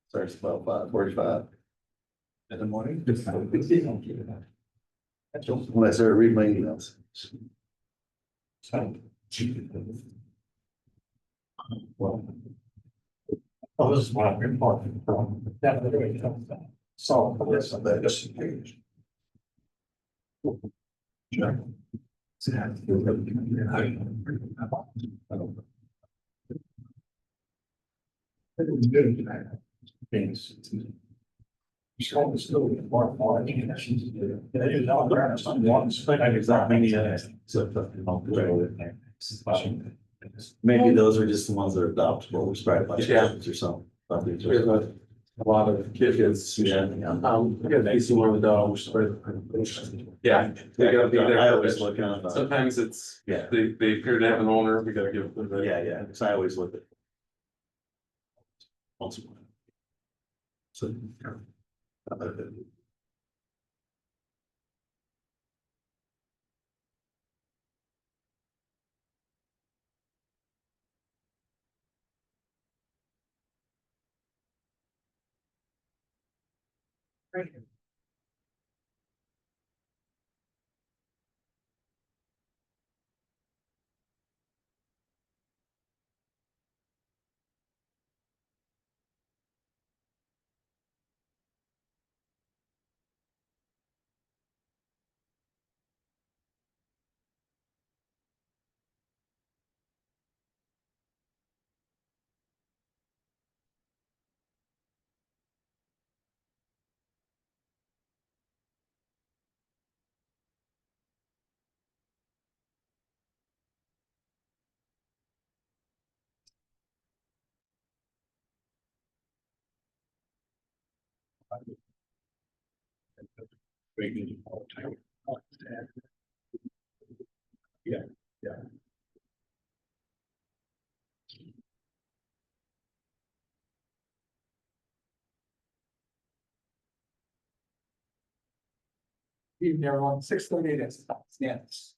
Starts about 5:45 in the morning. When I started reading my emails. Well. Oh, this is what I'm reporting from. So, this is the page. Sure. Maybe those are just the ones that are adoptable, which probably by chance or something. A lot of kids, yeah, they see one of the dogs, but. Yeah. They gotta be there. I always look on. Sometimes it's, Yeah, they appear to have an owner, we gotta give them. yeah, so I always look at. Also. So. Yeah, yeah. Evening, everyone, 6:30 it is. Yes.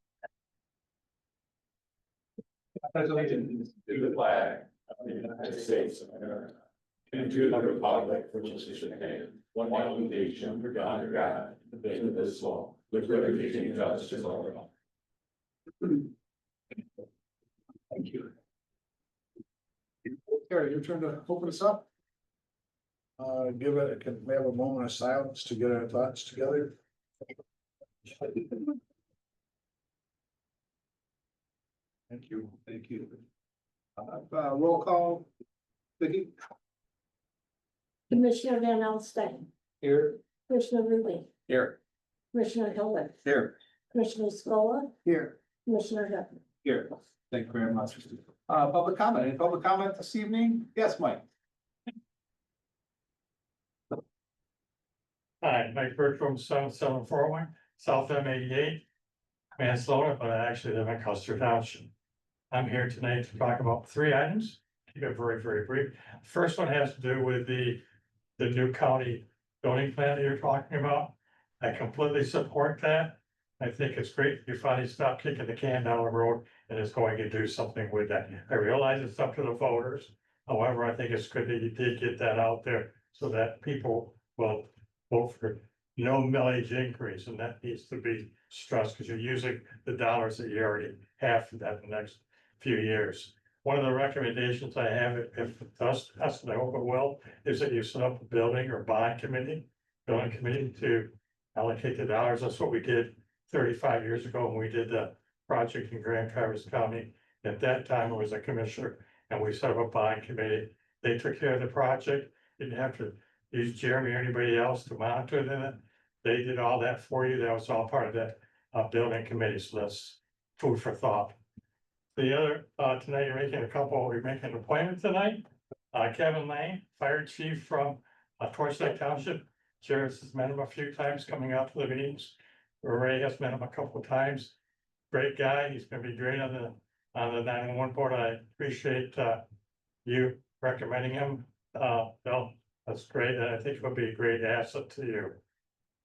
Pledge allegiance To the flag of the United States of America, and to the republic for which it stands, one nation under God, indivisible, with liberty and justice for all. Thank you. Terry, your turn to open us up. Can we have a moment of silence to get our thoughts together? Thank you, thank you. Roll call. Vicky? Commissioner Van Alstine, Here. Commissioner Ruby, Here. Commissioner Hiller, Here. Commissioner Scola, Here. Commissioner Duffy. Here. Thank you very much. Public comment, any public comment this evening? Yes, Mike. Hi, Mike Bertram, 7741, South M88, Manslaughter, but I actually live in Custer Township. I'm here tonight to talk about 3 items, keep it very, very brief. First one has to do with the new county zoning plan that you're talking about. I completely support that. I think it's great you finally stop kicking the can down the road and is going to do something with that. I realize it's up to the voters. However, I think it's good that you did get that out there so that people will vote for no millage increase, and that needs to be stressed because you're using the dollars that you already have for that in the next few years. One of the recommendations I have, if it does, and I hope it will, is that you set up a building or building committee to allocate the dollars. That's what we did 35 years ago when we did the project in Grand Traverse County. At that time, I was a commissioner and we set up a buying committee. They took care of the project. Didn't have to use Jeremy or anybody else to monitor them. They did all that for you. That was all part of that building committee. So that's food for thought. The other, tonight you're making an appointment tonight. Kevin Lane, fire chief from Torch Lake Township. Jared has met him a few times coming out to the meetings. Ray has met him a couple of times. Great guy. He's gonna be great on the 911 board. I appreciate you recommending him. Bill, that's great. And I think he'll be a great asset to you.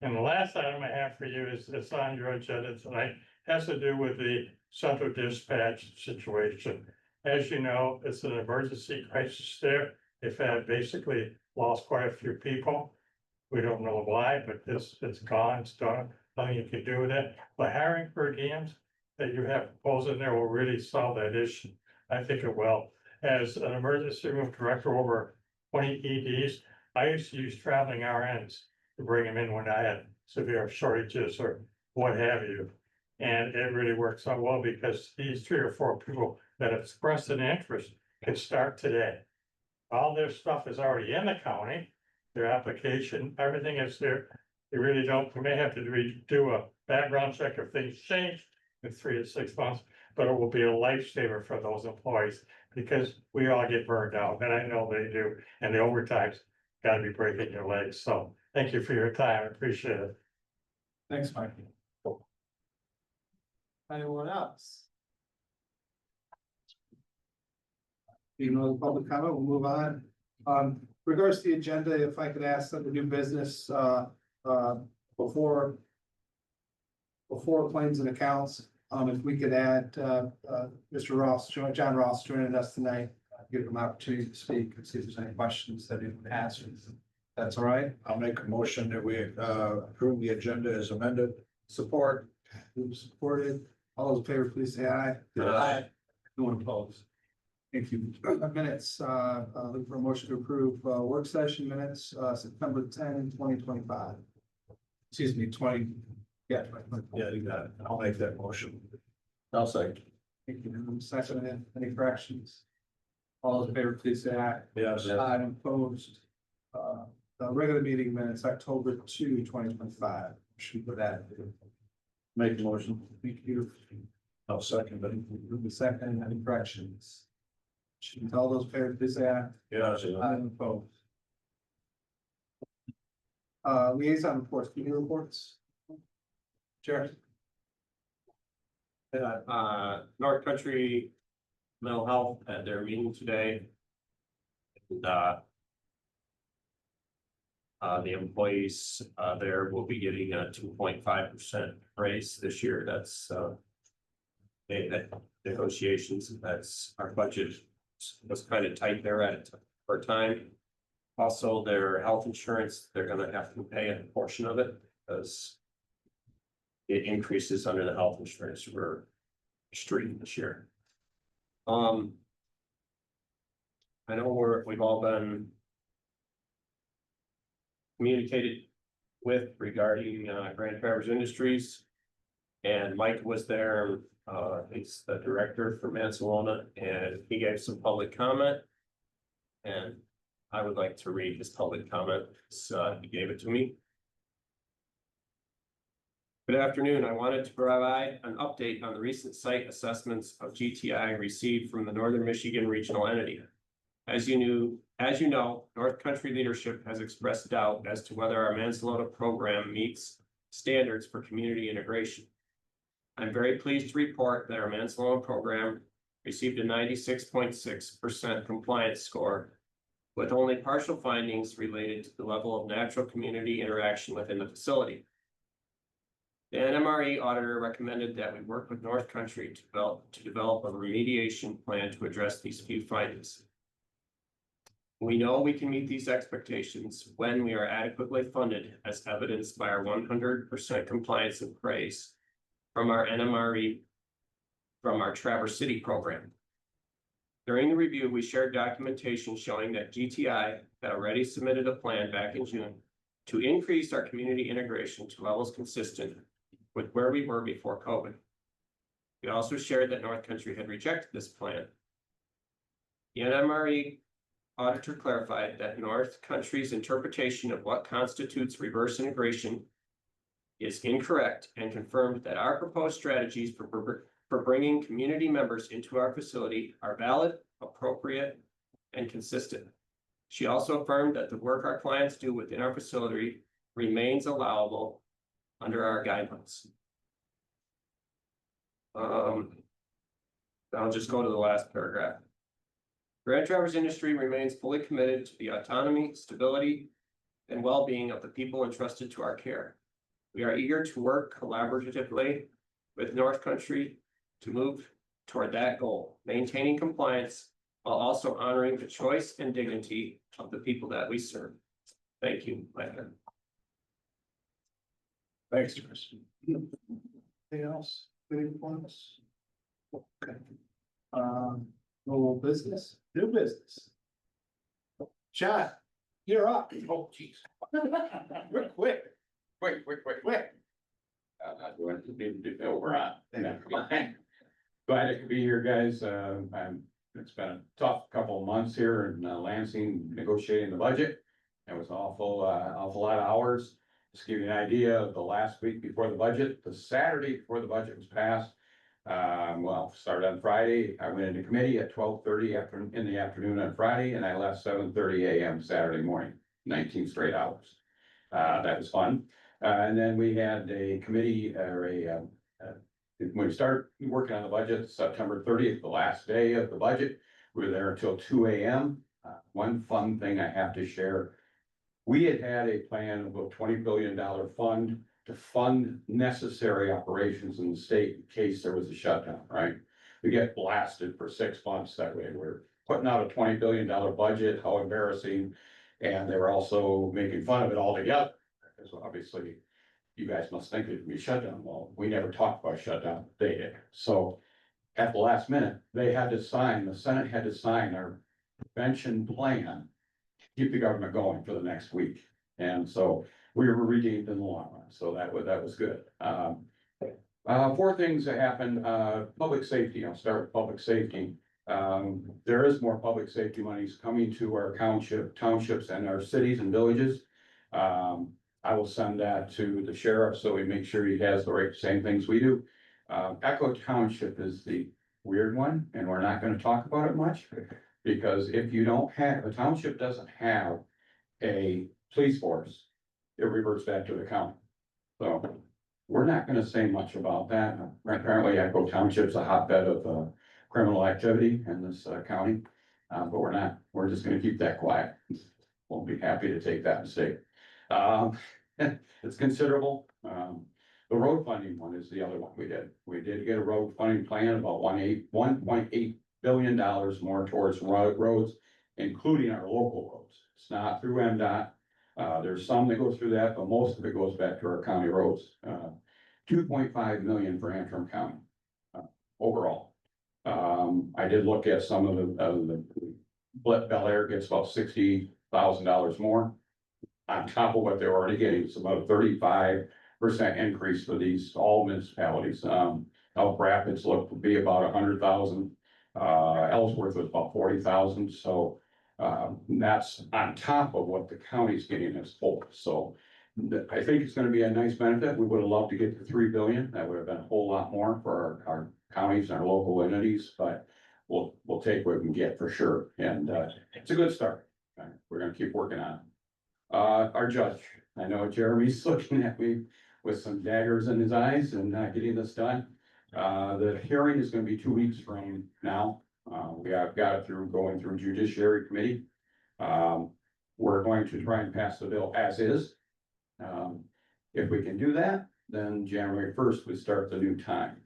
And the last item I have for you is it's on your agenda tonight, has to do with the central dispatch situation. As you know, it's an emergency crisis there. They've had basically lost quite a few people. We don't know why, but it's gone, it's done, nothing you can do with it. But hiring per diems that you have proposed in there will really solve that issue. I think it will. As an emergency room director over 20 EDs, I used to use traveling RNs to bring them in when I had severe shortages or what have you. And it really works out well because these 3 or 4 people that have expressed an interest can start today. All their stuff is already in the county, their application, everything is there. They really don't, we may have to do a background check if things change in 3 to 6 months, but it will be a lifesaver for those employees because we all get burned out, and I know they do, and the overtime's gotta be breaking your legs. So thank you for your time, I appreciate it. Thanks, Mike. Anyone else? You know, the public comment, we'll move on. Regards to the agenda, if I could ask that the new business, before claims and accounts, if we could add, Mr. Ross, John Ross joining us tonight, give him an opportunity to speak and see if there's any questions that he would ask. That's all right? I'll make a motion that we approve the agenda as amended. Support. Move supported. All those in favor, please say aye. Aye. No one opposed. Thank you. Minutes, looking for a motion to approve, work session minutes, September 10, 2025. Excuse me, 20. Yeah. 2025. Yeah, you got it. I'll make that motion. I'll second. Thank you. Second, any corrections? All those in favor, please say aye. Yes. Aye, opposed. The regular meeting minutes, October 2, 2025. Should put that. Make the motion. Thank you. I'll second it. Move the second, any corrections? Should all those in favor, please say aye. Yes. Aye, opposed. Liaison reports, committee reports. Jared. North Country Mental Health at their meeting today. And, the employees, there will be getting a 2.5% raise this year. That's, that negotiations, that's our budget was kind of tight there at for time. Also, their health insurance, they're gonna have to pay a portion of it because it increases under the health insurance for street this year. I know we've all been communicated with regarding Grand Traverse Industries. And Mike was there, he's the director for Mansalona, and he gave some public comment. And I would like to read his public comment, so he gave it to me. Good afternoon. I wanted to provide an update on the recent site assessments of GTI received from the Northern Michigan Regional Entity. As you know, North Country leadership has expressed doubt as to whether our Mansalona program meets standards for community integration. I'm very pleased to report that our Mansalona program received a 96.6% compliance score, with only partial findings related to the level of natural community interaction within the facility. The NMRE auditor recommended that we work with North Country to develop a remediation plan to address these few findings. We know we can meet these expectations when we are adequately funded, as evidenced by our 100% compliance and praise from our NMRE from our Traverse City program. During the review, we shared documentation showing that GTI had already submitted a plan back in June to increase our community integration to levels consistent with where we were before COVID. We also shared that North Country had rejected this plan. The NMRE auditor clarified that North Country's interpretation of what constitutes reverse integration is incorrect and confirmed that our proposed strategies for bringing community members into our facility are valid, appropriate, and consistent. She also affirmed that the work our clients do within our facility remains allowable under our guidelines. I'll just go to the last paragraph. Grand Traverse Industry remains fully committed to the autonomy, stability, and well-being of the people entrusted to our care. We are eager to work collaboratively with North Country to move toward that goal, maintaining compliance while also honoring the choice and dignity of the people that we serve. Thank you, my friend. Thanks, Chris. Anything else? Any points? Okay. No business, new business. Chad, you're up. Oh, geez. We're quick. Quick. I'm going to need to do over on. Glad I could be here, guys. It's been a tough couple of months here in Lansing negotiating the budget. It was awful lot of hours. Just to give you an idea of the last week before the budget, the Saturday before the budget was passed. Started on Friday. I went into committee at 12:30 in the afternoon on Friday, and I left 7:30 a.m. Saturday morning, 19 straight hours. That was fun. And then we had a committee when we started working on the budget, September 30th, the last day of the budget. We were there until 2 a.m. One fun thing I have to share. We had a plan of a $20 billion fund to fund necessary operations in the state in case there was a shutdown, right? We get blasted for 6 months that way. We're putting out a $20 billion budget, how embarrassing. And they were also making fun of it altogether. Because obviously you guys must think it'd be shutdown. Well, we never talked about shutdown, they did. So at the last minute, the Senate had to sign our prevention plan to keep the government going for the next week. And so we were redeemed in the long run. So that was good. 4 things that happened, public safety. I'll start with public safety. There is more public safety monies coming to our townships and our cities and villages. I will send that to the sheriff so we make sure he has the same things we do. Echo Township is the weird one, and we're not gonna talk about it much. Because if a township doesn't have a police force, it reverts back to the county. So we're not gonna say much about that. Apparently Echo Township's a hotbed of criminal activity in this county. But we're just gonna keep that quiet. We'll be happy to take that mistake. It's considerable. The road funding one is the other one we did. We did get a road funding plan about $1.8 billion more towards roads, including our local roads. It's not through MDOT. There's some that go through that, but most of it goes back to our county roads. 2.5 million for Antrim County, overall. I did look at some of the Bel Air gets about $60,000 more on top of what they're already getting. It's about a 35% increase for all municipalities. Elk Rapids looked to be about 100,000. Ellsworth was about 40,000. So that's on top of what the county's getting as whole. So I think it's going to be a nice benefit. We would have loved to get to 3 billion. That would have been a whole lot more for our counties and our local entities, but we'll take what we can get for sure. And it's a good start. We're going to keep working on it. Our judge, I know Jeremy's looking at me with some daggers in his eyes and not getting this done. The hearing is going to be 2 weeks from now. We have got it going through Judiciary Committee. We're going to try and pass the bill as is. If we can do that, then January 1st, we start the new time.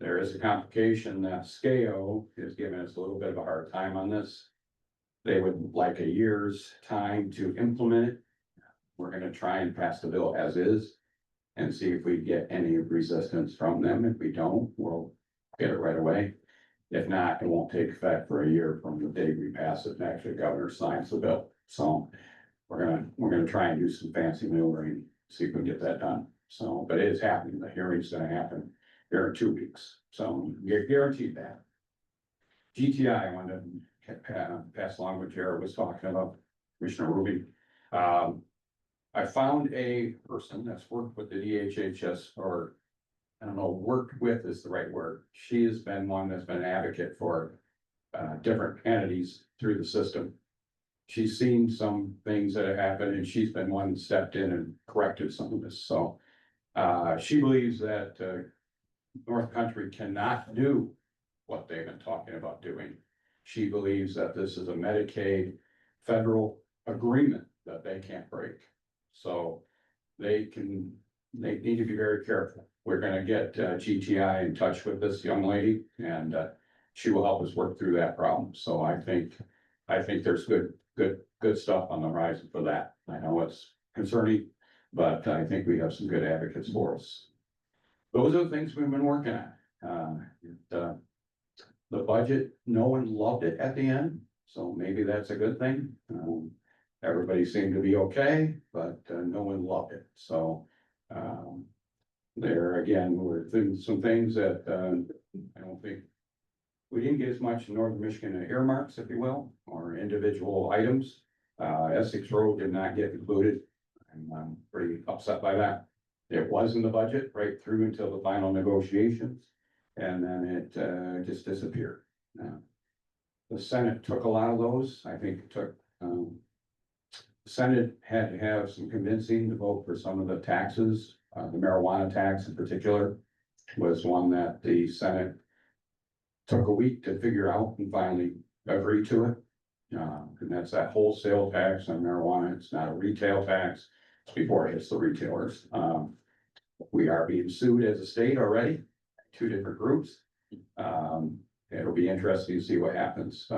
There is a complication that SCAO is giving us a little bit of a hard time on this. They would like a year's time to implement it. We're gonna try and pass the bill as is and see if we get any resistance from them. If we don't, we'll get it right away. If not, it won't take effect for a year from the day we pass it and actually the governor signs the bill. So we're gonna try and do some fancy maneuvering, see if we can get that done. So, but it is happening. The hearing's gonna happen here in 2 weeks. So guaranteed that. GTI, I wanted to pass along what Jared was talking about, Commissioner Ruby. I found a person that's worked with the DHHS, or I don't know, worked with is the right word. She has been one that's been an advocate for different entities through the system. She's seen some things that have happened and she's been one that stepped in and corrected some of this. So she believes that North Country cannot do what they've been talking about doing. She believes that this is a Medicaid federal agreement that they can't break. So they can they need to be very careful. We're gonna get GTI in touch with this young lady and she will help us work through that problem. So I think there's good stuff on the horizon for that. I know it's concerning, but I think we have some good advocates for us. Those are the things we've been working on. The budget, no one loved it at the end, so maybe that's a good thing. Everybody seemed to be okay, but no one loved it, so. There again, we're doing some things that I don't think. We didn't get as much in Northern Michigan earmarks, if you will, or individual items. Essex Road did not get included, and I'm pretty upset by that. It was in the budget right through until the final negotiations, and then it just disappeared. The Senate took a lot of those. I think it took, the Senate had to have some convincing to vote for some of the taxes. The marijuana tax in particular was one that the Senate took a week to figure out and finally agree to it. And that's that wholesale tax on marijuana. It's not a retail tax. It's before it hits the retailers. We are being sued as a state already, two different groups. It'll be interesting to see what happens.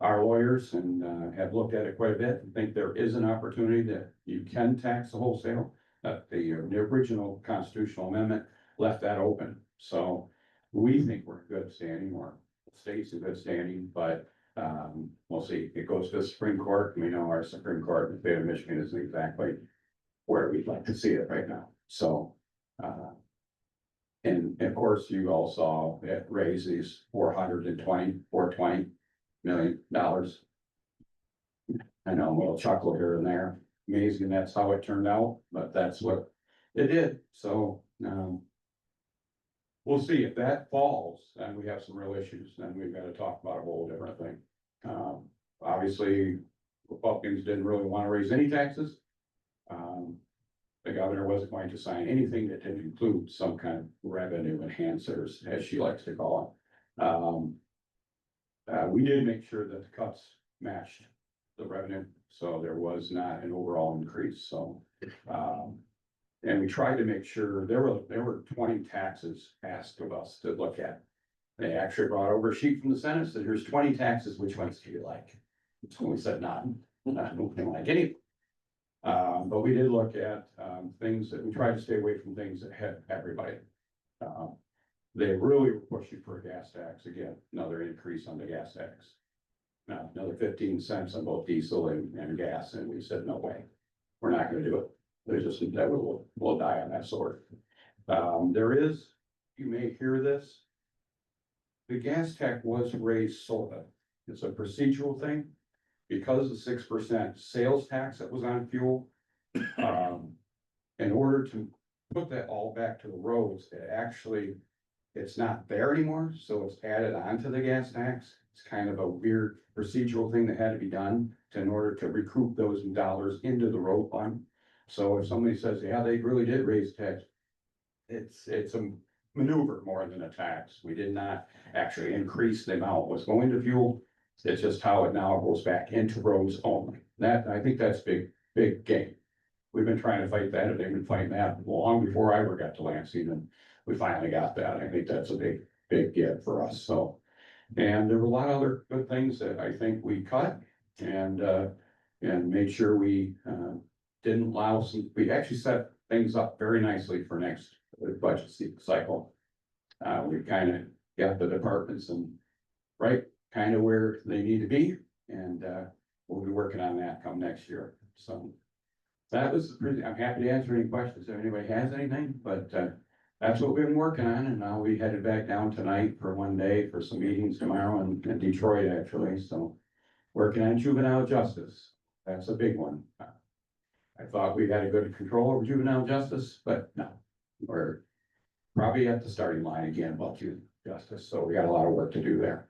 Our lawyers and have looked at it quite a bit and think there is an opportunity that you can tax the wholesale. The original constitutional amendment left that open. So we think we're in good standing, or the state's in good standing, but we'll see. It goes to the Supreme Court. We know our Supreme Court in the state of Michigan isn't exactly where we'd like to see it right now. So, and of course, you all saw it raise these $420 million. I know a little chuckle here and there. Amazing that's how it turned out, but that's what it did. So, we'll see if that falls, then we have some real issues, then we've got to talk about a whole different thing. Obviously, Republicans didn't really want to raise any taxes. The governor wasn't going to sign anything that didn't include some kind of revenue enhancers, as she likes to call it. We did make sure that the cuts matched the revenue, so there was not an overall increase, so. And we tried to make sure there were 20 taxes asked of us to look at. They actually brought over a sheet from the Senate, said, here's 20 taxes, which ones do you like? So we said, none, I don't like any. But we did look at things that we tried to stay away from things that had everybody. They really were pushing for a gas tax again, another increase on the gas tax. Another 15 cents on both diesel and gas, and we said, no way, we're not gonna do it. There's just, that we'll die on that sword. There is, you may hear this. The gas tax was raised sort of. It's a procedural thing. Because the 6% sales tax that was on fuel. In order to put that all back to the roads, it's not there anymore, so it's added on to the gas tax. It's kind of a weird procedural thing that had to be done in order to recoup those dollars into the road fund. So if somebody says, yeah, they really did raise tax, it's a maneuver more than a tax. We did not actually increase the amount was going to fuel. It's just how it now goes back into roads only. I think that's big game. We've been trying to fight that, and they've been fighting that long before I ever got to Lansing, and we finally got that. I think that's a big get for us, so. And there were a lot of other good things that I think we cut and made sure we didn't allow we actually set things up very nicely for next budget cycle. We kind of got the departments and right kind of where they need to be, and we'll be working on that come next year. So that was I'm happy to answer any questions if anybody has anything, but that's what we've been working on, and now we headed back down tonight for one day for some meetings tomorrow in Detroit, actually. So working on juvenile justice, that's a big one. I thought we had a good control over juvenile justice, but no, we're probably at the starting line again about juvenile justice, so we got a lot of work to do there.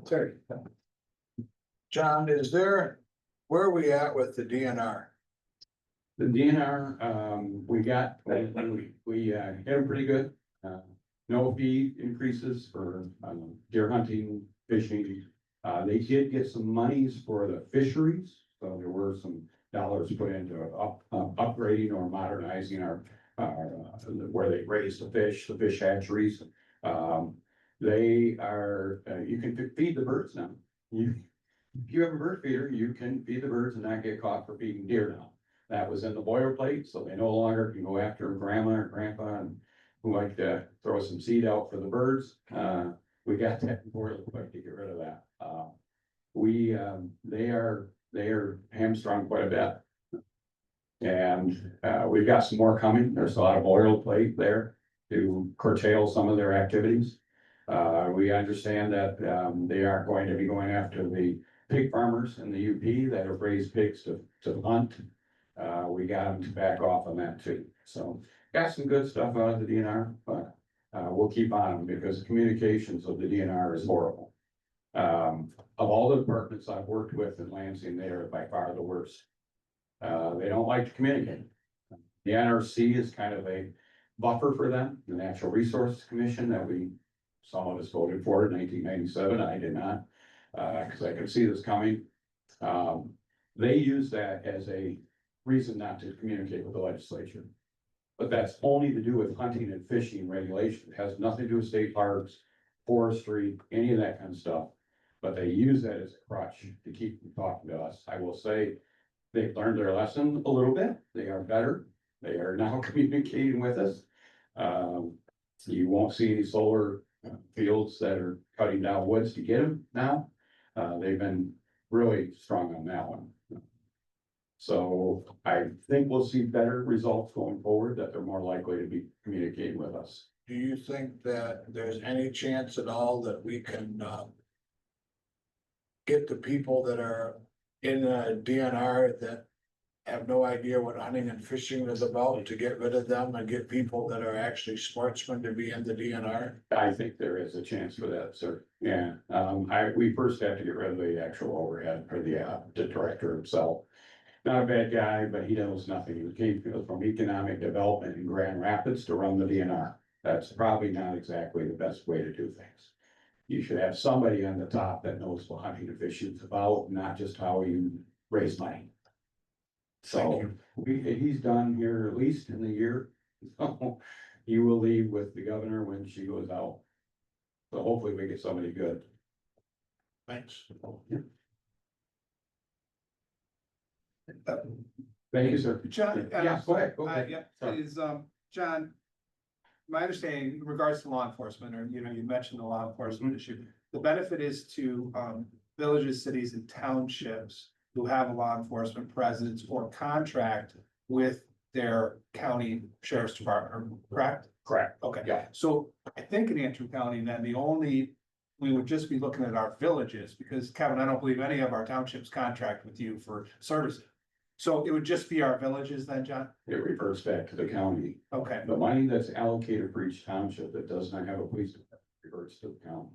Terry. John, where are we at with the DNR? The DNR, we hit them pretty good. No fee increases for deer hunting, fishing. They did get some monies for the fisheries, so there were some dollars put into upgrading or modernizing our, where they raise the fish hatcheries. They are, you can feed the birds now. If you have a bird feeder, you can feed the birds and not get caught for feeding deer now. That was in the boilerplate, so they no longer can go after grandma or grandpa and who like to throw some seed out for the birds. We got that boilerplate to get rid of that. They are hamstrung quite a bit. And we've got some more coming. There's a lot of boilerplate there to curtail some of their activities. We understand that they aren't going to be going after the pig farmers in the UP that have raised pigs to hunt. We got them to back off on that too. So got some good stuff out of the DNR, but we'll keep on them because the communications of the DNR is horrible. Of all the departments I've worked with in Lansing, they are by far the worst. They don't like to communicate. The NRC is kind of a buffer for them, the Natural Resources Commission that some of us voted for in 1997. I did not, because I could see this coming. They use that as a reason not to communicate with the legislature. But that's only to do with hunting and fishing regulation. It has nothing to do with state parks, forestry, any of that kind of stuff. But they use that as a crutch to keep from talking to us. I will say they've learned their lesson a little bit. They are better. They are now communicating with us. You won't see any solar fields that are cutting down woods to get them now. They've been really strong on that one. So I think we'll see better results going forward, that they're more likely to be communicating with us. Do you think that there's any chance at all that we can, get the people that are in the DNR that have no idea what hunting and fishing is about, to get rid of them and get people that are actually sportsmen to be in the DNR? I think there is a chance for that, sir. Yeah, we first have to get rid of the actual overhead for the director himself. Not a bad guy, but he knows nothing. He came from economic development in Grand Rapids to run the DNR. That's probably not exactly the best way to do things. You should have somebody on the top that knows what hunting and fishing is about, not just how you raise money. So he's done here at least in the year. So he will leave with the governor when she goes out. So hopefully we get somebody good. Thanks. Yeah. Thank you, sir. John. Yeah, go ahead. Go ahead. Yeah, Sorry. John, my understanding in regards to law enforcement, or, you mentioned the law enforcement issue. The benefit is to, villages, cities and townships who have a law enforcement presence or contract with their county sheriff's department, correct? Correct. Okay. Yeah. So I think in Antrim County, then we would just be looking at our villages, because Kevin, I don't believe any of our townships contract with you for services. So it would just be our villages then, John? It reverts back to the county. Okay, The money that's allocated for each township that does not have a police department reverts to the county.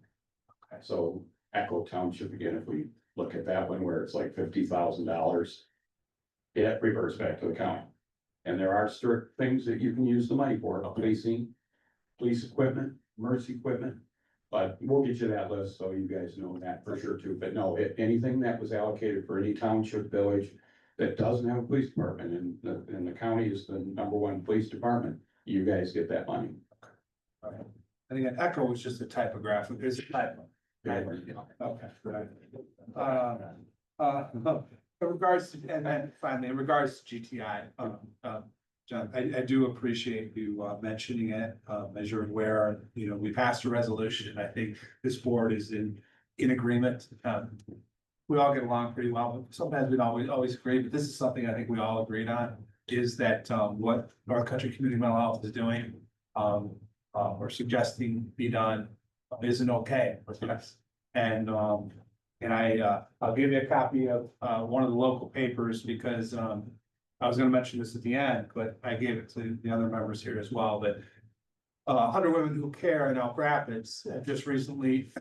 Okay. So Echo Township, again, if we look at that one where it's like $50,000, it reverts back to the county. And there are strict things that you can use the money for, policing, police equipment, emergency equipment. But we'll get you that list, so you guys know that for sure too. But no, anything that was allocated for any township, village that doesn't have a police department, and the county is the #1 police department, you guys get that money. and again, Echo was just a typographic, it's a typo. Yeah. Okay. In regards to, and then finally, in regards to GTI, John, I do appreciate you mentioning it, as you're aware, we passed a resolution, and I think this board is in agreement. We all get along pretty well, but sometimes we don't always agree, but this is something I think we all agreed on, is that what North Country Community Mental Health is doing, or suggesting be done, isn't okay with us. And I'll give you a copy of one of the local papers, because I was gonna mention this at the end, but I gave it to the other members here as well, that 100 Women Who Care in Elk Rapids have just recently,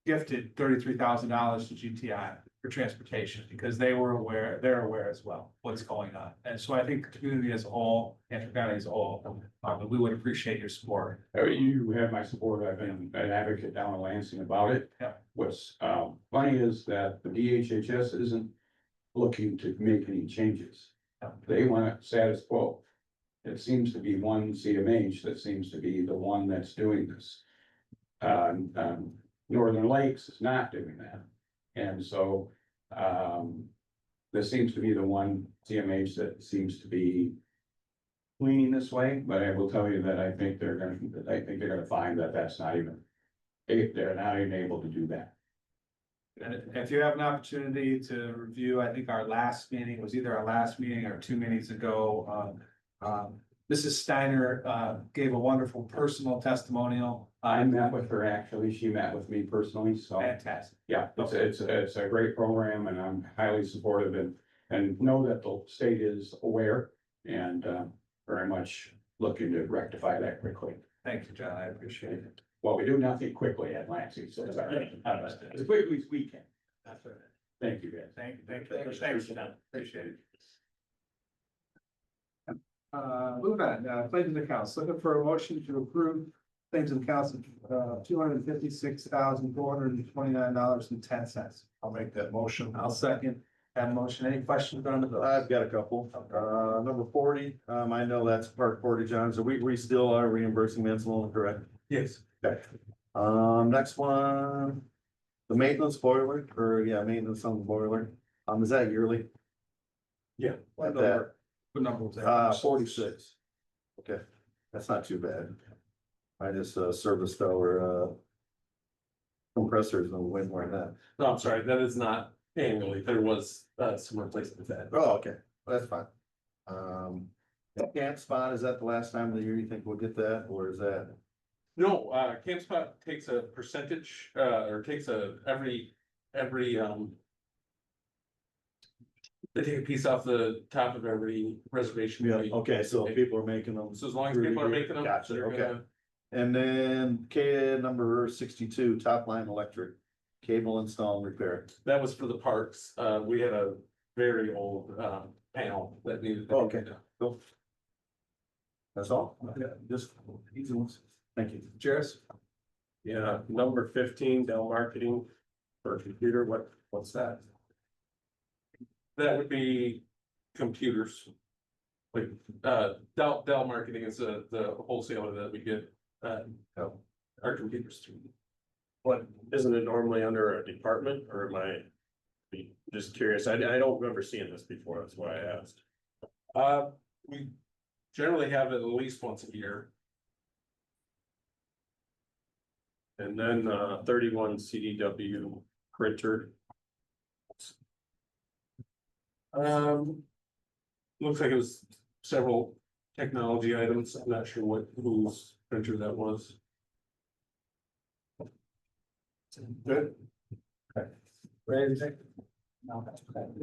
gifted $33,000 to GTI for transportation, because they're aware as well what's going on. And so I think the community as a whole, Antrim County as a whole, we would appreciate your support. You have my support. I've been an advocate down in Lansing about it. Yeah. What's funny is that the DHHS isn't looking to make any changes. They want status quo. It seems to be one CMH that seems to be the one that's doing this. Northern Lakes is not doing that. And so, this seems to be the one CMH that seems to be leaning this way, but I will tell you that I think they're gonna find that that's not even, they're not even able to do that. And if you have an opportunity to review, I think our last meeting was either our last meeting or 2 meetings ago. Mrs. Steiner gave a wonderful personal testimonial. I met with her, actually, she met with me personally, so. Fantastic. Yeah, it's a great program and I'm highly supportive and know that the state is aware and very much looking to rectify that quickly. Thank you, John. I appreciate it. Well, we do nothing quickly at Lansing, so it's all right. As quickly as we can. That's right. Thank you, guys. Thank you. Thanks, John. Appreciate it. Move on, claims and accounts, looking for a motion to approve claims and accounts of $256,429.10. I'll make that motion. I'll second that motion. Any questions on the bill? I've got a couple. Number 40, I know that's Park 40, John, so we still are reimbursing Mansell, correct? Yes. Okay. Next one, the maintenance boiler, maintenance on the boiler, is that yearly? Yeah. Like that, What number was that? 46. Okay, that's not too bad. I just serviced our compressors and wind where that. No, I'm sorry, that is not annually. There was some replacement with that. Oh, okay, that's fine. Camp spot, is that the last time of the year you think we'll get that, or is that? No, Camp Spot takes a percentage, or takes every, they take a piece off the top of every reservation. fee. Okay, so people are making them. So as long as people are making them. Gotcha, they're okay. gonna- And then number 62, top line electric, cable install and repair. That was for the parks. We had a very old, panel that needed. to be Okay. done. Cool. That's all? Yeah, just easy ones. Thank you. Jairus? Yeah, number 15, Dell Marketing for a computer, what's that? That would be computers. Like, Dell Marketing is the wholesaler that we get, our computers through. What, isn't it normally under a department, or am I just curious? I don't remember seeing this before, that's why I asked. We generally have it at least once a year. And then 31 CDW printer. Looks like it was several technology items. I'm not sure whose printer that was. Good. Okay. Ready to take? No. Thank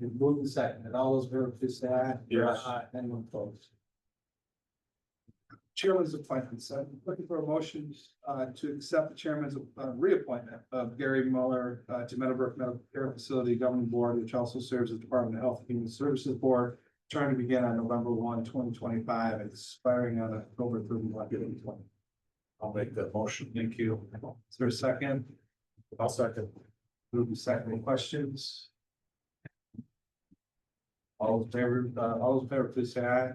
you. Move the second, and all those in favor, please say aye. Yes. Aye. Anyone opposed? Chairman's appointments, I'm looking for a motion to accept the chairman's reappointment of Gary Mueller to Meadowbrook Medical Care Facility Governing Board, which also serves as Department of Health and Human Services Board, term to begin on November 1, 2025, and expiring on October 31, 2020. I'll make that motion. Thank you. Is there a second? I'll second. Move to second. Any questions? All in favor, please say aye.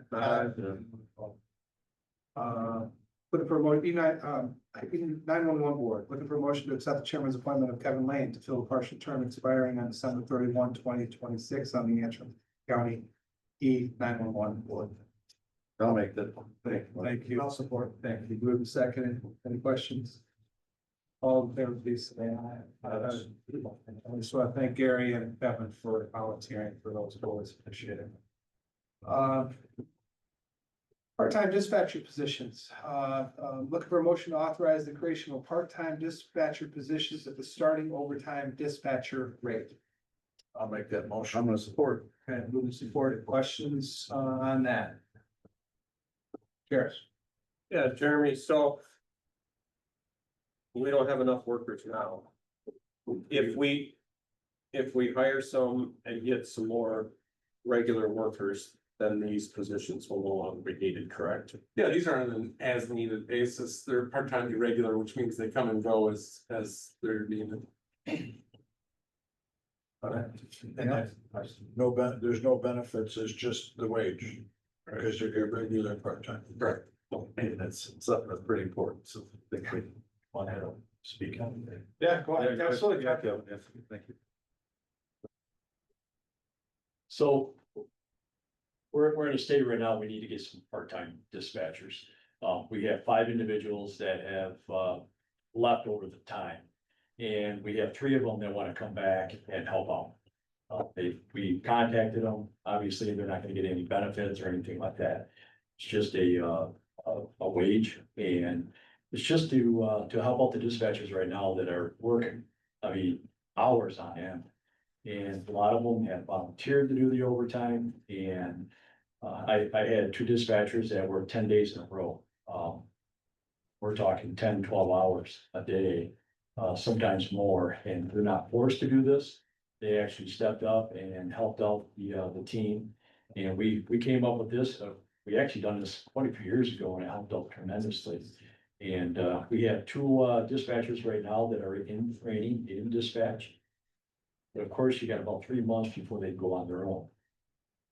Looking for a motion, 911 board, looking for a motion to accept the chairman's appointment of Kevin Lane to fill a partial term expiring on December 31, 2026 on the Antrim County E911 board. I'll make that. Thank you. I'll support. Thank you. Move to second. Any questions? All in favor, please say aye. I just want to thank Gary and Kevin for volunteering for those boards. Appreciate it. Part-time dispatcher positions, looking for a motion to authorize the creation of part-time dispatcher positions at the starting overtime dispatcher rate. I'll make that motion. I'm gonna support. Okay, moving support. Questions on that? Jairus? Yeah, Jeremy, so we don't have enough workers now. If we hire some and get some more regular workers, then these positions will no longer be needed, correct? Yeah, these are on an as needed basis. They're part-time irregular, which means they come and go as they're needed. There's no benefits, it's just the wage, because they're regular part-time. Right. And that's something that's pretty important, so I think we want to speak on it. Yeah, go ahead. Absolutely. Yeah, Kevin, yes, thank you. So. We're in a state right now, we need to get some part-time dispatchers. We have 5 individuals that have, left over the time. And we have 3 of them that want to come back and help out. We contacted them, obviously, they're not gonna get any benefits or anything like that. It's just a wage, and it's just to help out the dispatchers right now that are working, I mean, hours on end. And a lot of them have volunteered to do the overtime, and I had 2 dispatchers that worked 10 days in a row. We're talking 10, 12 hours a day, sometimes more, and they're not forced to do this. They actually stepped up and helped out the team, and we came up with this, we actually done this quite a few years ago, and it helped out tremendously. And we have 2 dispatchers right now that are in training in dispatch. But of course, you got about 3 months before they go on their own.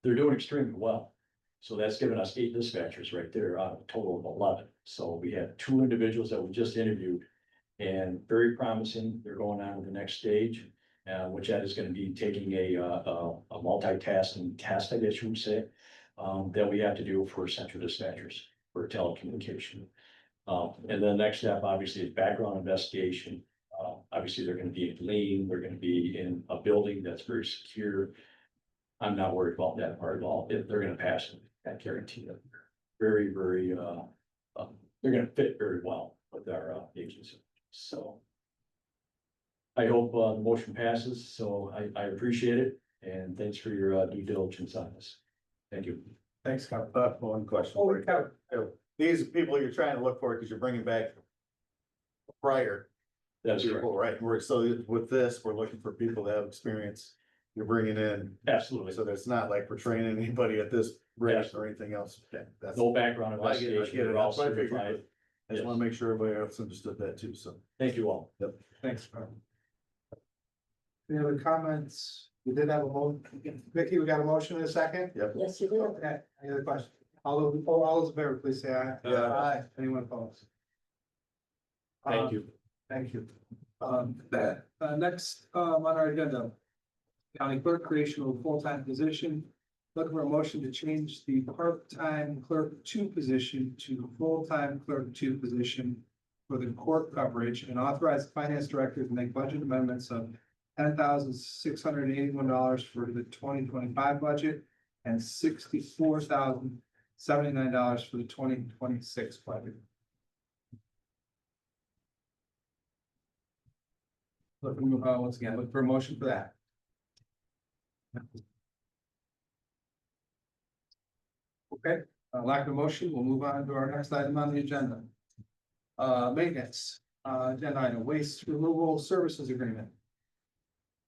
They're doing extremely well. So that's given us 8 dispatchers right there out of a total of 11. So we have 2 individuals that we just interviewed. And very promising, they're going on to the next stage, which that is gonna be taking a multitasking test, I guess you would say. That we have to do for central dispatchers for telecommunication. And then the next step, obviously, is background investigation. Obviously, they're gonna be in lean, they're gonna be in a building that's very secure. I'm not worried about that part at all. If they're gonna pass it, I guarantee it. Very, very, they're gonna fit very well with our agency, so. I hope the motion passes, so I appreciate it, and thanks for your due diligence on this. Thank you. Thanks, Kevin. One question. Oh, for you. Kevin. These people you're trying to look for, because you're bringing back prior That's people, correct. right? We're, so with this, we're looking for people that have experience. You're bringing in, Absolutely. so that's not like we're training anybody at this rate or anything else. Okay, that's. No background I get it, investigation. They're all that's what I figured, certified. but I just want to make sure everybody else understood that too, so. Thank you all. Thanks, Kevin. Any other comments? We did have a motion. Vicky, we got a motion in a second? Yes, you do. Okay, any other questions? All those in favor, please say aye. Yeah. Aye. Anyone opposed? Thank you. Thank you. Next, on our agenda. County clerk creation of a full-time position. Looking for a motion to change the part-time clerk 2 position to full-time clerk 2 position for the court coverage, and authorize the finance director to make budget amendments of $10,681 for the 2025 budget and $64,079 for the 2026 budget. Looking, once again, look for a motion for that. Okay, lack of motion, we'll move on to our next item on the agenda. Maintenance, agenda item, waste removal services agreement.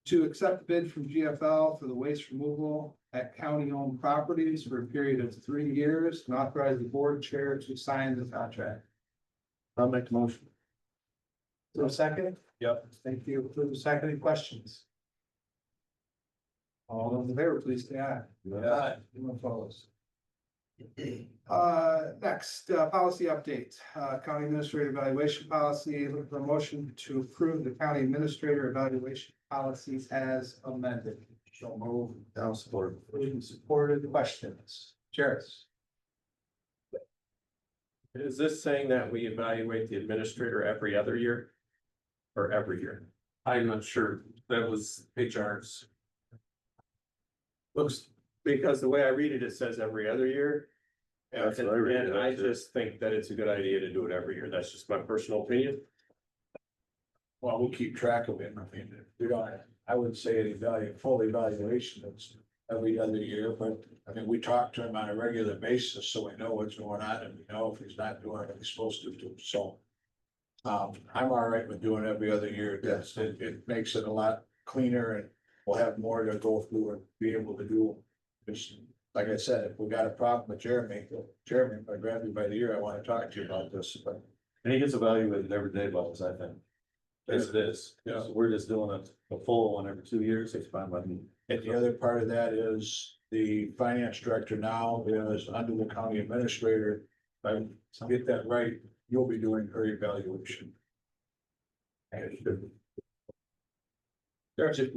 To accept bid from GFL for the waste removal at county-owned properties for a period of 3 years, and authorize the board chair to sign the contract. I'll make the motion. Is there a second? Yep. Thank you. For the second, any questions? All those in favor, please say aye. Yeah. Anyone opposed? Next, policy update, county administrator evaluation policy, look for a motion to approve the county administrator evaluation policies as amended. So move. I'll support. Supported, questions, Charis. Is this saying that we evaluate the administrator every other year? Or every year? I'm not sure. That was HR's. Looks, because the way I read it, it says every other year. Yeah, that's what I read, And I that's it. just think that it's a good idea to do it every year. That's just my personal opinion. Well, we'll keep track of it. I mean, we don't, I wouldn't say any full evaluation, it's every other year, but I mean, we talk to him on a regular basis, so we know what's going on and we know if he's not doing what he's supposed to do, so. I'm all right with doing every other year. It makes it a lot cleaner and we'll have more to go through and be able to do. Just, like I said, if we got a problem with Jeremy, if I grab you by the ear, I want to talk to you about this, but. And he gets evaluated every day about this, I think. as it is. Yeah. So we're just doing a full one every 2 years, it's fine by me. And the other part of that is the finance director now is under the county administrator. If I get that right, you'll be doing her evaluation.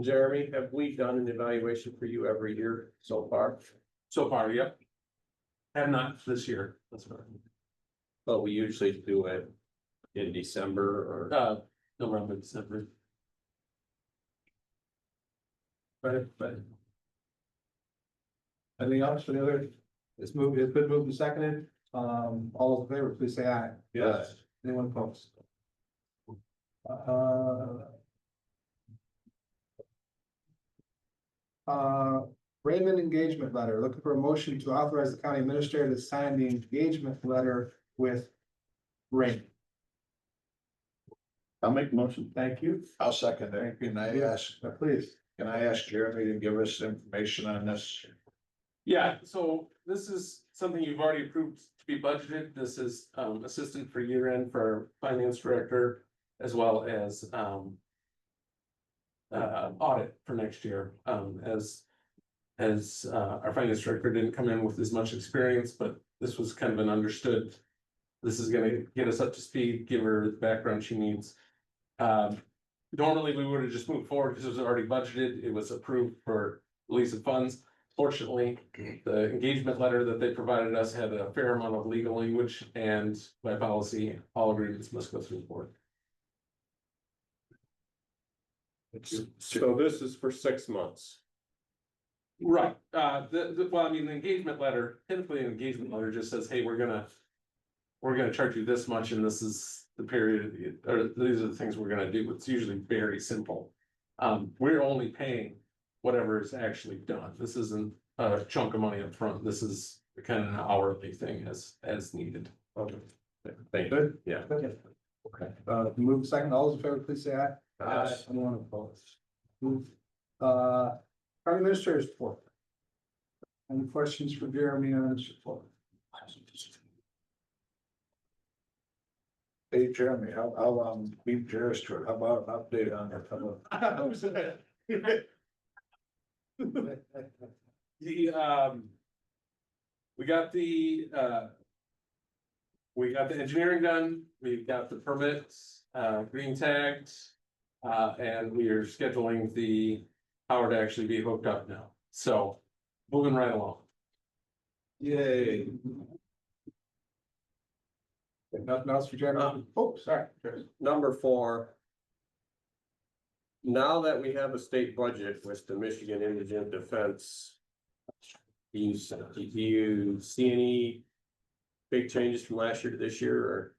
Jeremy, have we done an evaluation for you every year so far? So far, yep. Have not this year, that's right. But we usually do it in December or. November, December. But. Anything else for the other? It's been moved and seconded. All those in favor, please say aye. Yes. Anyone opposed? Raymond engagement letter, looking for a motion to authorize the county administrator to sign the engagement letter with Raymond. I'll make the motion. Thank you. I'll second that. Please. Can I ask Jeremy to give us information on this? Yeah, so this is something you've already approved to be budgeted. This is assistant for year end for our finance director as well as audit for next year. As our finance director didn't come in with as much experience, but this was kind of an understood. This is gonna get us up to speed, give her the background she needs. Normally, we would have just moved forward because it was already budgeted. It was approved for release of funds. Fortunately, the engagement letter that they provided us had a fair amount of legal language, and by policy, all agreements must go through the board. So this is for 6 months. Right, well, I mean, the engagement letter, typically an engagement letter just says, hey, we're gonna charge you this much and this is the period, or these are the things we're gonna do. It's usually very simple. We're only paying whatever is actually done. This isn't a chunk of money up front. This is kind of an hourly thing as needed. Okay. Thank you. Good. Yeah. Okay, move second, all those in favor, please say aye. Aye. Anyone opposed? Move. County administrators report. Any questions for Jeremy on this report? Hey, Jeremy, I'll beat Jerris to it. How about an update on it? We got the engineering done, we've got the permits, green tagged. And we are scheduling the power to actually be hooked up now, so moving right along. Yay. Nothing else for Jeremy? Oh, sorry. Number 4. Now that we have a state budget with the Michigan Indigent Defense. Do you see any big changes from last year to this year or?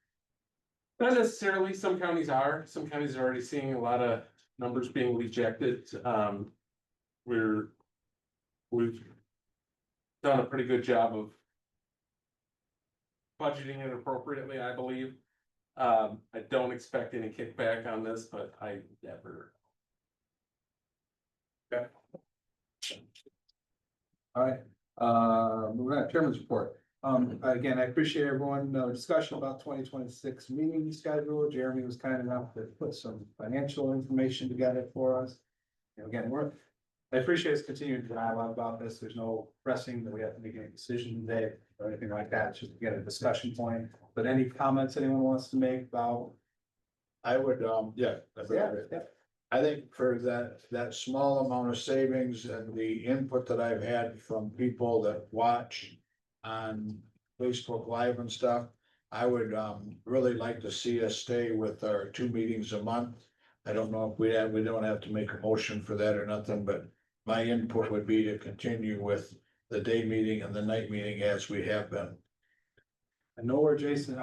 Not necessarily, some counties are already seeing a lot of numbers being rejected. We've done a pretty good job of budgeting it appropriately, I believe. I don't expect any kickback on this, but I never. Okay. All right, moving on, chairman's report. Again, I appreciate everyone, discussion about 2026 meeting schedule. Jeremy was kind enough to put some financial information together for us. Again, I appreciate his continued dialogue about this. There's no pressing that we have to make any decision today or anything like that. It's just to get a discussion point. But any comments anyone wants to make about? I would, yeah. Yeah. I think for that small amount of savings and the input that I've had from people that watch on Facebook Live and stuff, I would really like to see us stay with our 2 meetings a month. I don't know if we don't have to make a motion for that or nothing, but my input would be to continue with the day meeting and the night meeting as we have been. I know where Jason,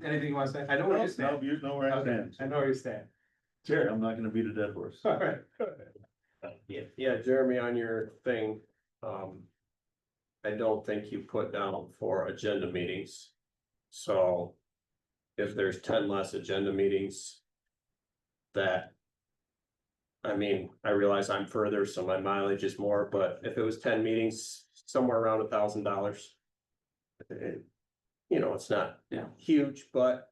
anything you want to say? I know where you stand. No, you know where I stand. I know where you stand. Sure, I'm not gonna beat a dead horse. All right. Yeah, Jeremy, on your thing, I don't think you put down for agenda meetings. So if there's 10 less agenda meetings, that. I mean, I realize I'm further, so my mileage is more, but if it was 10 meetings, somewhere around $1,000. You know, it's not huge, but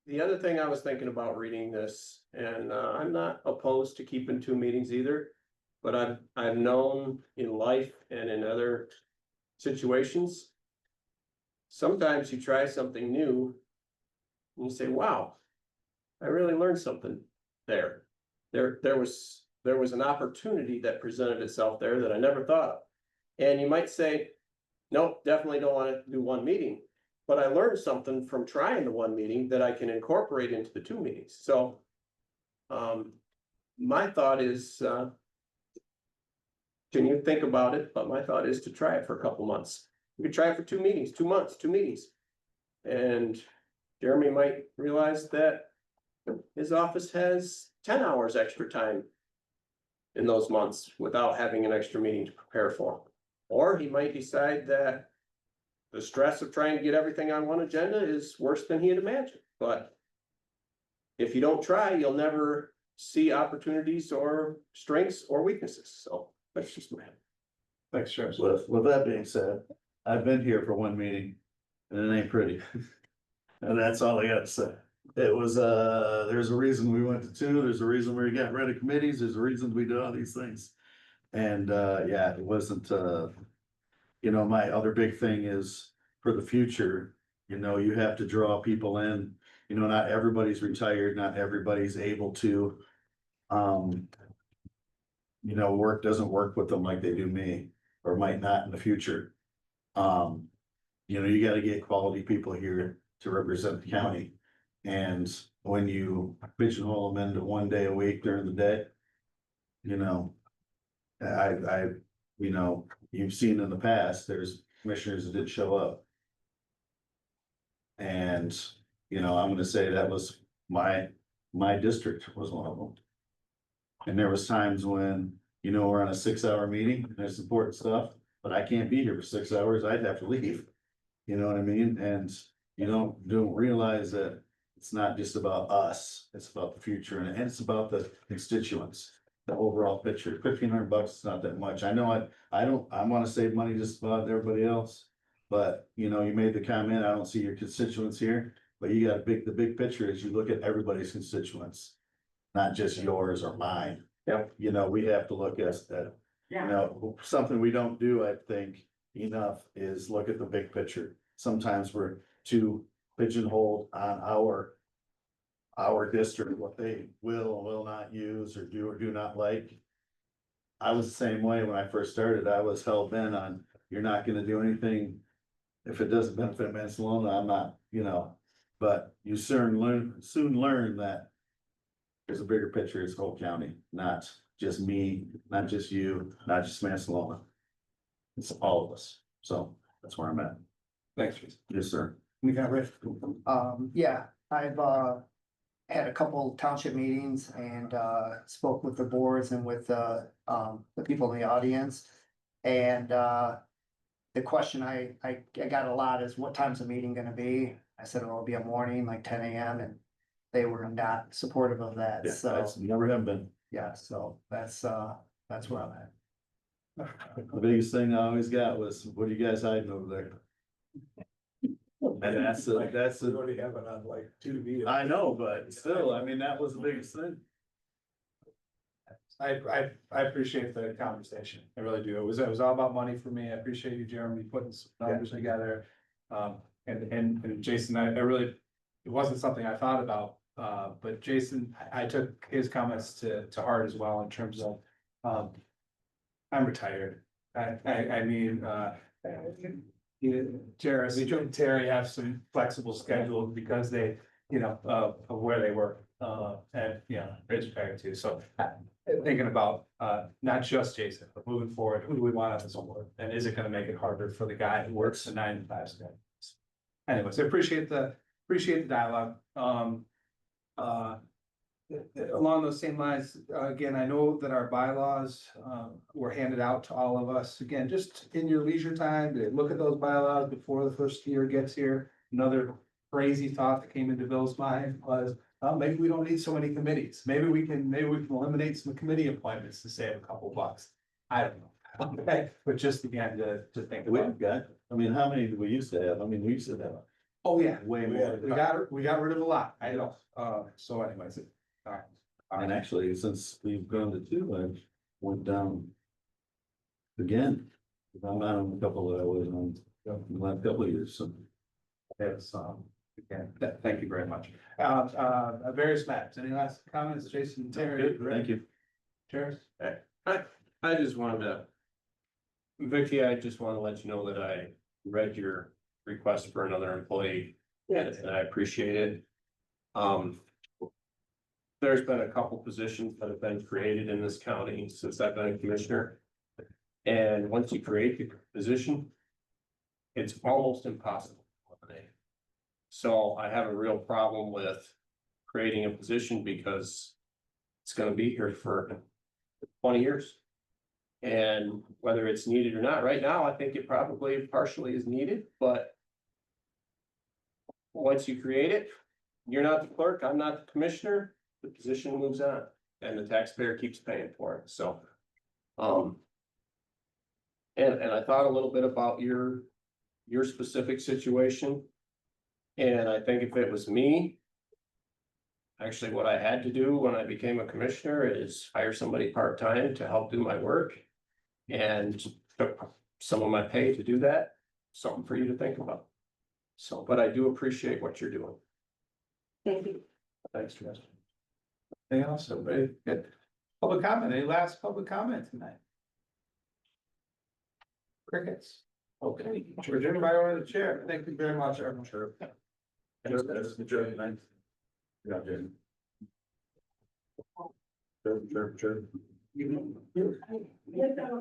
the other thing I was thinking about reading this, and I'm not opposed to keeping 2 meetings either. But I've known in life and in other situations. Sometimes you try something new. And you say, wow, I really learned something there. There was an opportunity that presented itself there that I never thought of. And you might say, nope, definitely don't want to do 1 meeting. But I learned something from trying the 1 meeting that I can incorporate into the 2 meetings. So my thought is, can you think about it? But my thought is to try it for a couple months. We could try it for 2 meetings, 2 months, 2 meetings. And Jeremy might realize that his office has 10 hours extra time in those months without having an extra meeting to prepare for. Or he might decide that the stress of trying to get everything on one agenda is worse than he had imagined. But if you don't try, you'll never see opportunities or strengths or weaknesses. So that's just my. Thanks, Travis. With that being said, I've been here for 1 meeting and it ain't pretty. And that's all I got to say. It was, there's a reason we went to 2, there's a reason we got rid of committees, there's a reason we did all these things. And, yeah, it wasn't, you know, my other big thing is for the future, you know, you have to draw people in. You know, not everybody's retired, not everybody's able to, you know, work doesn't work with them like they do me, or might not in the future. You know, you gotta get quality people here to represent the county. And when you pigeonhole them into 1 day a week during the day, you know, you know, you've seen in the past, there's commissioners that didn't show up. And, you know, I'm gonna say that was my district was one of them. And there was times when, you know, we're on a 6-hour meeting, and there's important stuff, but I can't be here for 6 hours, I'd have to leave. You know what I mean? And you don't realize that it's not just about us, it's about the future, and it's about the constituents. The overall picture, $1,500 is not that much. I know I wanna save money just about everybody else. But, you know, you made the comment, I don't see your constituents here, but you got the big picture is you look at everybody's constituents. Not just yours or mine. Yep. You know, we have to look at that. You know, something we don't do, I think, enough is look at the big picture. Sometimes we're too pigeonholed on our district, what they will or will not use or do not like. I was the same way when I first started. I was hell bent on, you're not gonna do anything. If it doesn't benefit Mansalona, I'm not, you know, but you soon learn that. There's a bigger picture, it's the whole county, not just me, not just you, not just Mansalona. It's all of us, so that's where I'm at. Thanks, Travis. Yes, sir. We got Rick. Yeah, I've had a couple township meetings and spoke with the boards and with the people in the audience. And the question I got a lot is, what time's the meeting gonna be? I said it'll be a morning, like 10 AM, and they were not supportive of that, Yeah, so, that's never have been. yeah, so that's where I'm at. The biggest thing I always got was, what are you guys hiding over there? And that's We already have it on like 2 meetings. I know, but still, I mean, that was the biggest thing. I appreciate the conversation. I really do. It was all about money for me. I appreciate you, Jeremy, putting some numbers together. And Jason, I really, it wasn't something I thought about. But Jason, I took his comments to heart as well in terms of, I'm retired. I mean, Jared and Terry have some flexible schedules because they, you know, of where they work. And, yeah, Rich retired too. So thinking about, not just Jason, but moving forward, who do we want on this board? And is it gonna make it harder for the guy who works the 9 to 5 schedule? Anyways, I appreciate the dialogue. Along those same lines, again, I know that our bylaws, were handed out to all of us. Again, just in your leisure time, to look at those bylaws before the first year gets here. Another crazy thought that came into Bill's mind was, maybe we don't need so many committees. Maybe we can eliminate some committee appointments to save a couple bucks. I don't know. Okay, but just again, to think about. We've got, I mean, how many do we used to have? I mean, we used to have Oh, yeah. Way more. We got rid of a lot, I know, so anyways. And actually, since we've gone to two, I went down again. I'm not on a couple that I was on the last couple of years, so. Yes, again, thank you very much. Various matters, any last comments, Jason, Terry? Thank you. Chair? I just wanted to. Vicky, I just want to let you know that I read your request for another employee. And I appreciate it. There's been a couple positions that have been created in this county since I've been a commissioner. And once you create the position, it's almost impossible to eliminate. So I have a real problem with creating a position because it's gonna be here for 20 years. And whether it's needed or not, right now, I think it probably partially is needed, but once you create it, you're not the clerk, I'm not the commissioner, the position moves on and the taxpayer keeps paying for it, so. And I thought a little bit about your specific situation. And I think if it was me, actually what I had to do when I became a commissioner is hire somebody part-time to help do my work. And took some of my pay to do that, something for you to think about. So, but I do appreciate what you're doing. Thank you. Thanks, Justin. Anything else, everybody? Good. Public comment, any last public comment tonight? Crickets. Okay, we're adjourned by order of the chair. Thank you very much, everyone. Sure. Nice. Yeah, Jason. Sure. You